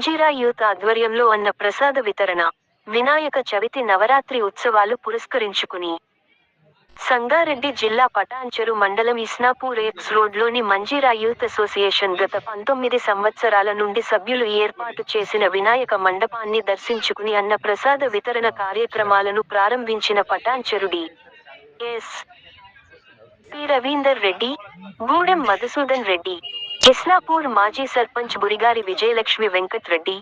Manjira youth ఆధ్వర్యంలో అన్న ప్రసాద వితరణ. వినాయక చవితి నవరాత్రి ఉత్సవాలు పురస్కరించుకుని సంగారెడ్డి జిల్లా పటాన్చెరు మండలం ఇస్నాపూర్ ఎక్స్ రోడ్లోని మంజీరా యూత్ అసోసియేషన్ గత 19 సంవత్సరాల నుండి సభ్యులు ఏర్పాటు చేసిన వినాయక మండపాన్ని దర్శించుకుని అన్న ప్రసాద వితరణ కార్యక్రమాలను ప్రారంభించిన Patancheru D. S. P. Ravinder Reddy, Gudem Madhusudan Reddy, Isnapur మాజీ సర్పంచ్ బురిగారి విజయలక్ష్మి వెంకట్ రెడ్డి,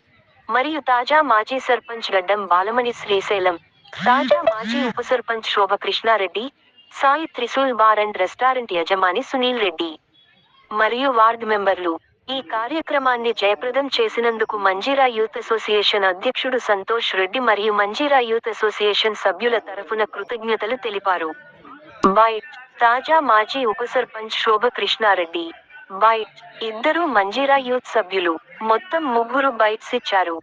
మరియు తాజా మాజీ సర్పంచ్ గడ్డం బాలమణి శ్రీశైలం, తాజా మాజీ ఉపసర్పంచ్ శోభకృష్ణారెడ్డి, Sai Trishul bar and restaurant యజమాని సునీల్ రెడ్డి, మరియు వార్డు మెంబర్లు. ఈ కార్యక్రమాన్ని జయప్రదం చేసినందుకు మంజీరా యూత్ అసోసియేషన్ అధ్యక్షుడు సంతోష్ రెడ్డి మరియు మంజీరా యూత్ అసోసియేషన్ సభ్యుల తరఫున కృతజ్ఞతలు తెలిపారు. బైట్. తాజా మాజీ ఉపసర్పంచ్ శోభకృష్ణారెడ్డి. బైట్. ఇద్దరు మంజీరా యూత్ సభ్యులు. మొత్తం 3 బైట్స్ ఇచ్చారు.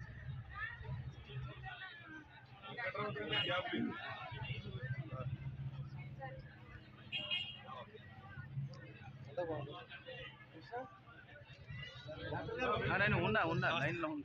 ఉన్నా లైన్లో ఉన్నా.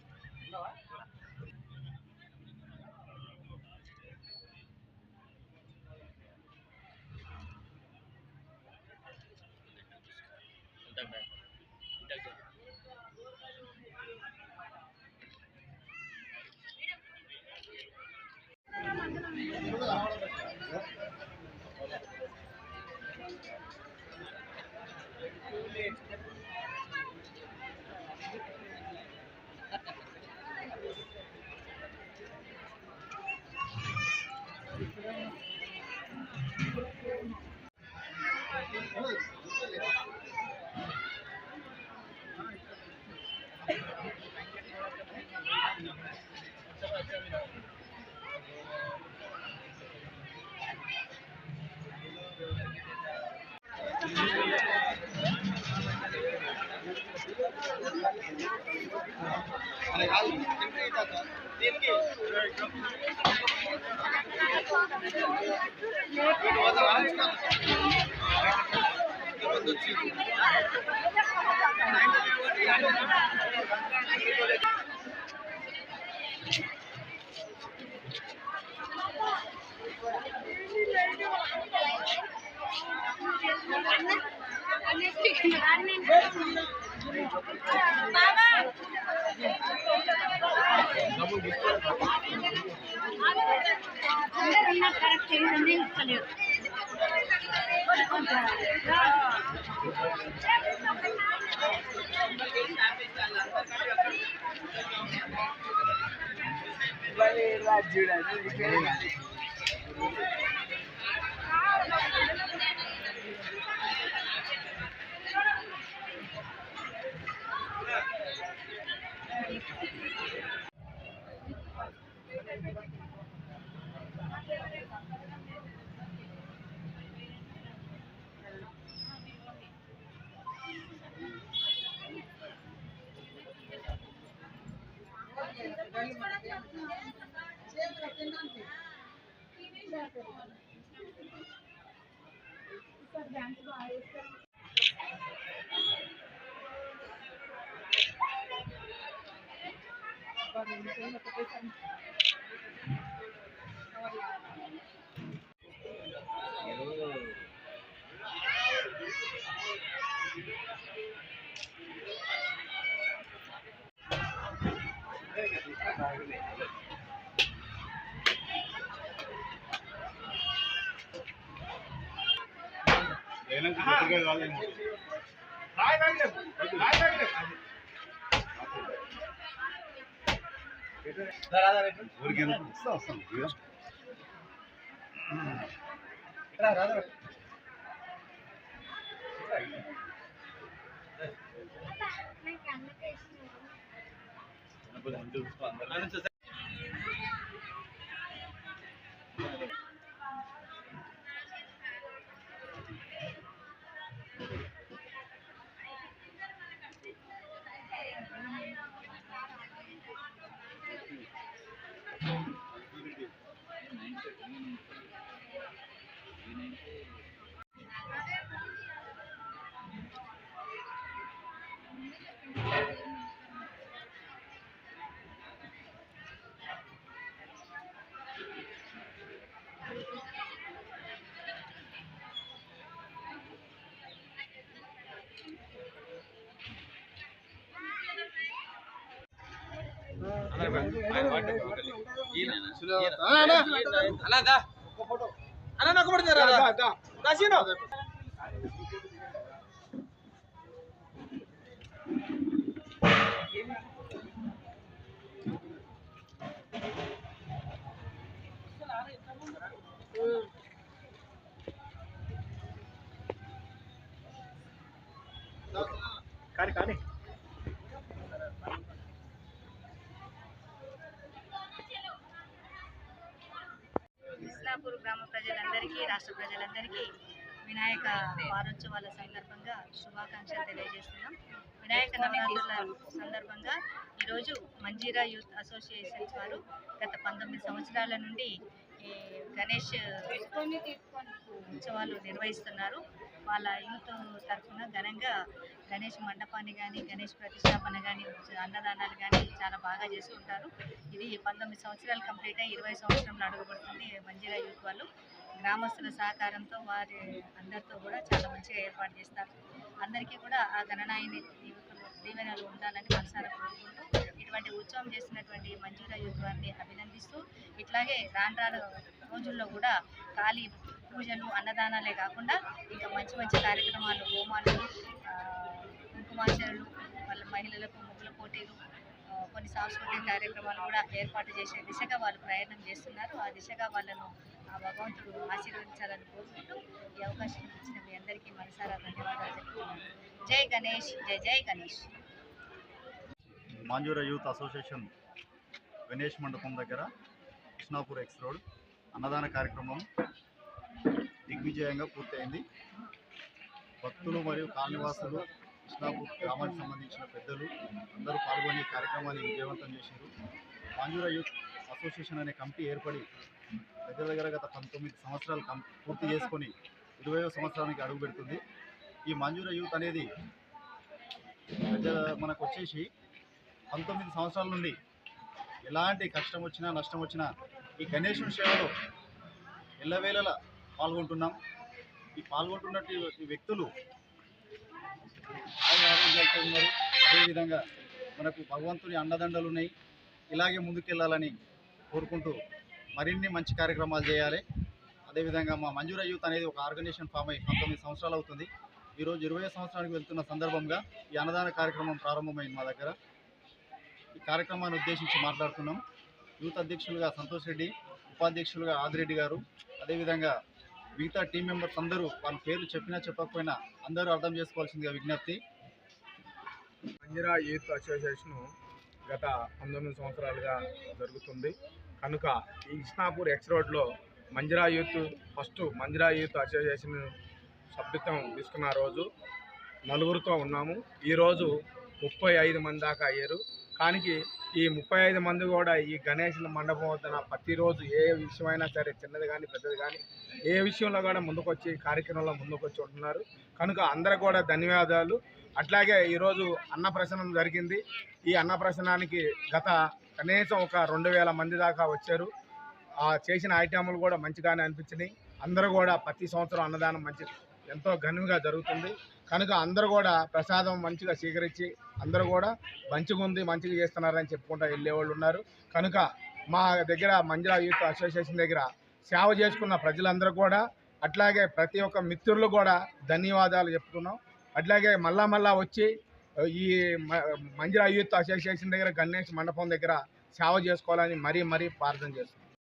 కానీ ఇస్లాపూర్ గ్రామ ప్రజలందరికీ రాష్ట్ర ప్రజలందరికీ వినాయక వారోత్సవాల సందర్భంగా శుభాకాంక్షలు తెలియజేస్తున్నాం. వినాయక నవరాత్రుల సందర్భంగా ఈరోజు మంజీరా యూత్ అసోసియేషన్స్ వారు గత 19 సంవత్సరాల నుండి ఈ గణేష్ ఉత్సవాలు నిర్వహిస్తున్నారు. వాళ్ళ యూత్ తరఫున ఘనంగా గణేష్ మండపాన్ని కానీ గణేష్ ప్రతిష్టాపన కానీ అన్నదానాలు కానీ చాలా బాగా చేస్తూ ఉంటారు. ఇది 19 సంవత్సరాలు కంప్లీట్ అయ్యి 20 సంవత్సరంలో అడుగుపడుతుంది. మంజీరా యూత్ వాళ్ళు గ్రామస్తుల సహకారంతో వారి అందరితో కూడా చాలా మంచిగా ఏర్పాటు చేస్తారు. అందరికీ కూడా ఆ గణనాయని దీవెనలు ఉండాలని మనసారా కోరుకుంటూ ఇటువంటి ఉత్సవం చేస్తున్నటువంటి మంజీరా యూత్ వారిని అభినందిస్తూ ఇట్లాగే రాను రోజుల్లో కూడా ఖాళీ పూజలు అన్నదానాలే కాకుండా ఇంకా మంచి మంచి కార్యక్రమాలు హోమాలు కుంకుమార్చనలు వాళ్ళ మహిళలకు ముగ్గుల పోటీలు కొన్ని సాంస్కృతిక కార్యక్రమాలు కూడా ఏర్పాటు చేసే దిశగా వాళ్ళు ప్రయత్నం చేస్తున్నారు. ఆ దిశగా వాళ్ళను ఆ భగవంతుడు ఆశీర్వదించాలని కోరుకుంటూ ఈ అవకాశం ఇచ్చిన మీ అందరికీ మనసారా ధన్యవాదాలు చెప్తున్నాను. జై గణేష్, జై జై గణేష్. మంజూరా యూత్ అసోసియేషన్ గణేష్ మండపం దగ్గర కృష్ణాపూర్ ఎక్స్ రోడ్ అన్నదాన కార్యక్రమం దిగ్విజయంగా పూర్తయింది. భక్తులు మరియు కాలనివాసులు కృష్ణాపూర్ గ్రామానికి సంబంధించిన పెద్దలు అందరూ పాల్గొని కార్యక్రమాన్ని విజయవంతం చేశారు. మంజూరా యూత్ అసోసియేషన్ అనే కమిటీ ఏర్పడి దగ్గర గత 19 సంవత్సరాలు పూర్తి చేసుకొని 20వ సంవత్సరానికి అడుగు పెడుతుంది. ఈ మంజూరా యూత్ అనేది మనకు వచ్చేసి 19 సంవత్సరాల నుండి ఎలాంటి కష్టం వచ్చినా నష్టం వచ్చినా ఈ గణేశుని సేవలో ఎల్లవేళలా పాల్గొంటున్నాం. ఈ పాల్గొంటున్నటువంటి వ్యక్తులు ఆరోగ్యాలతో ఉన్నారు. అదేవిధంగా మనకు భగవంతుని అండదండలు ఉన్నాయి. ఇలాగే ముందుకెళ్ళాలని కోరుకుంటూ మరిన్ని మంచి కార్యక్రమాలు చేయాలి. అదేవిధంగా మా మంజూరా యూత్ అనేది ఒక ఆర్గనైజేషన్ ఫామ్ అయ్యి 19 సంవత్సరాలు అవుతుంది. ఈరోజు 20వ సంవత్సరానికి వెళ్తున్న సందర్భంగా ఈ అన్నదాన కార్యక్రమం ప్రారంభమైంది మా దగ్గర. ఈ కార్యక్రమాన్ని ఉద్దేశించి మాట్లాడుతున్నాం. యూత్ అధ్యక్షులుగా సంతోష్ రెడ్డి, ఉపాధ్యక్షులుగా ఆదిరెడ్డి గారు, అదేవిధంగా మిగతా టీం మెంబర్స్ అందరూ వాళ్ళ పేర్లు చెప్పినా చెప్పకపోయినా అందరూ అర్థం చేసుకోవాల్సిందిగా విజ్ఞప్తి. మంజీరా యూత్ అసోసియేషన్ గత 19 సంవత్సరాలుగా జరుగుతుంది కనుక ఈ కృష్ణాపూర్ ఎక్స్ రోడ్లో మంజీరా యూత్ అసోసియేషన్ సభ్యత్వం తీసుకున్న రోజు నలుగురితో ఉన్నాము. ఈరోజు 35 మంది దాకా అయ్యారు. కానీ ఈ 35 మంది కూడా ఈ గణేష్ మండపం వద్ద ప్రతిరోజు ఏ విషయమైనా సరే చిన్నది కానీ పెద్దది కానీ ఏ విషయంలో కూడా ముందుకొచ్చి కార్యక్రమంలో ముందుకొచ్చి ఉంటున్నారు కనుక అందరూ కూడా ధన్యవాదాలు. అట్లాగే ఈరోజు అన్నప్రసన్నం జరిగింది. ఈ అన్నప్రసన్నానికి గత కనీసం ఒక 2000 మంది దాకా వచ్చారు. చేసిన ఐటెంలు కూడా మంచిగానే అనిపించినాయి. అందరూ కూడా ప్రతి సంవత్సరం అన్నదానం ఎంతో ఘనంగా జరుగుతుంది కనుక అందరూ కూడా ప్రసాదం మంచిగా స్వీకరించి అందరూ కూడా మంచిగా చేస్తున్నారని చెప్పుకుంటూ వెళ్ళేవాళ్ళు ఉన్నారు. కనుక మా దగ్గర మంజీరా యూత్ అసోసియేషన్ దగ్గర సేవ చేసుకున్న ప్రజలందరూ కూడా అట్లాగే ప్రతి ఒక్క మిత్రులు కూడా ధన్యవాదాలు చెప్తున్నాం. అట్లాగే మళ్ళా వచ్చి ఈ మంజీరా యూత్ అసోసియేషన్ దగ్గర గణేష్ మండపం దగ్గర సేవ చేసుకోవాలని మరీ ప్రార్థన చేస్తున్నాం.